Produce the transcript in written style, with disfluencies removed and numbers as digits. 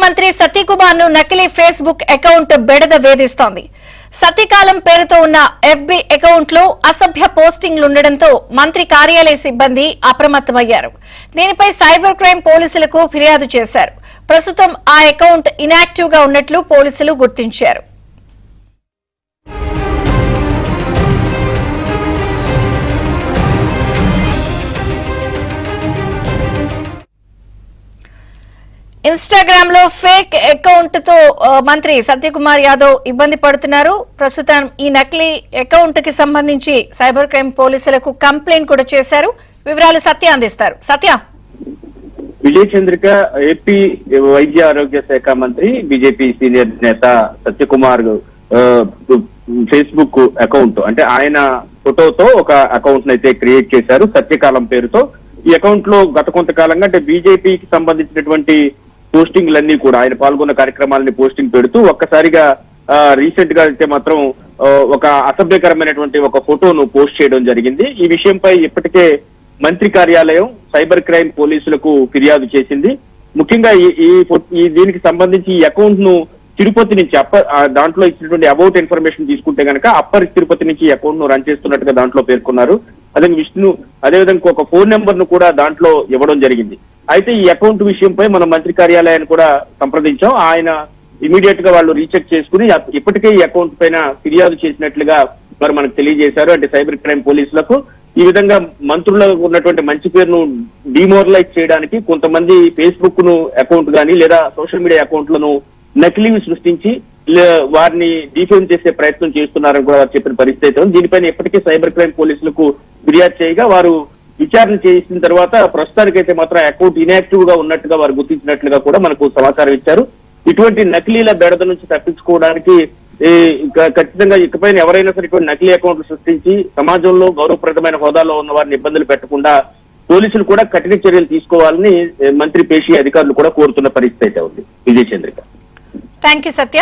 మంత్రి సతీకుమార్ ను నకిలీ ఫేస్బుక్ అకౌంట్ బెడద వేధిస్తోంది. సతీకాలం పేరుతో ఉన్న ఎఫ్బి అకౌంట్ లో అసభ్య పోస్టింగ్లుండడంతో మంత్రి కార్యాలయ సిబ్బంది అప్రమత్తమయ్యారు. దీనిపై సైబర్ క్రైమ్ పోలీసులకు ఫిర్యాదు చేశారు. ప్రస్తుతం ఆ అకౌంట్ ఇనాక్టివ్ గా ఉన్నట్లు పోలీసులు గుర్తించారు. ఇన్స్టాగ్రామ్ లో ఫేక్ అకౌంట్ తో మంత్రి సత్యకుమార్ యాదవ్ ఇబ్బంది పడుతున్నారు. ప్రస్తుతం ఈ నకిలీ అకౌంట్ కి సంబంధించి సైబర్ క్రైమ్ పోలీసులకు కంప్లైంట్ కూడా చేశారు. వివరాలు సత్య అందిస్తారు. సత్య. విజయ చంద్రిక ఏపీ వైద్య ఆరోగ్య శాఖ మంత్రి బీజేపీ సీనియర్ నేత సత్యకుమార్ ఫేస్బుక్ అకౌంట్ అంటే ఆయన ఫోటోతో ఒక అకౌంట్ అయితే క్రియేట్ చేశారు సత్యకాలం పేరుతో. ఈ అకౌంట్ లో గత కొంతకాలంగా అంటే బీజేపీకి సంబంధించినటువంటి పోస్టింగ్లన్నీ కూడా ఆయన పాల్గొన్న కార్యక్రమాలని పోస్టింగ్ పెడుతూ ఒక్కసారిగా రీసెంట్ గా అయితే మాత్రం ఒక అసభ్యకరమైనటువంటి ఒక ఫోటోను పోస్ట్ చేయడం జరిగింది. ఈ విషయంపై ఇప్పటికే మంత్రి కార్యాలయం సైబర్ క్రైమ్ పోలీసులకు ఫిర్యాదు చేసింది. ముఖ్యంగా ఈ దీనికి సంబంధించి ఈ అకౌంట్ ను తిరుపతి నుంచి దాంట్లో ఇచ్చినటువంటి అబౌట్ ఇన్ఫర్మేషన్ తీసుకుంటే కనుక అప్పర్ తిరుపతి నుంచి ఈ అకౌంట్ ను రన్ చేస్తున్నట్టుగా దాంట్లో పేర్కొన్నారు. అదేవిధంగా ఒక ఫోన్ నెంబర్ ను కూడా దాంట్లో ఇవ్వడం జరిగింది. అయితే ఈ అకౌంట్ విషయంపై మనం మంత్రి కార్యాలయాన్ని కూడా సంప్రదించాం. ఆయన ఇమీడియట్ గా వాళ్ళు రీచెక్ చేసుకుని ఇప్పటికే ఈ అకౌంట్ పైన ఫిర్యాదు చేసినట్లుగా మరి మనకు తెలియజేశారు. అంటే సైబర్ క్రైమ్ పోలీసులకు ఈ విధంగా మంత్రులకు ఉన్నటువంటి మంచి పేరును డిమోరలైజ్ చేయడానికి కొంతమంది ఫేస్బుక్ ను అకౌంట్ గానీ లేదా సోషల్ మీడియా అకౌంట్లను నకిలీవి సృష్టించి వారిని డిఫేమ్ చేసే ప్రయత్నం చేస్తున్నారని కూడా వారు చెప్పిన పరిస్థితి ఉంది. దీనిపైన ఇప్పటికే సైబర్ క్రైమ్ పోలీసులకు ఫిర్యాదు చేయగా వారు విచారణ చేసిన తర్వాత ప్రస్తుతానికైతే మాత్రం అకౌంట్ ఇన్యాక్టివ్ గా ఉన్నట్టుగా వారు గుర్తించినట్లుగా కూడా మనకు సమాచారం ఇచ్చారు. ఇటువంటి నకిలీల బెడద నుంచి తప్పించుకోవడానికి ఖచ్చితంగా ఇకపైన ఎవరైనా సరే ఇటువంటి నకిలీ అకౌంట్లు సృష్టించి సమాజంలో గౌరవప్రదమైన హోదాలో ఉన్న వారిని ఇబ్బందులు పెట్టకుండా పోలీసులు కూడా కఠిన చర్యలు తీసుకోవాలని మంత్రి పేషి అధికారులు కూడా కోరుతున్న పరిస్థితి అయితే ఉంది. Vijaya Chandrika. Thank you Satya.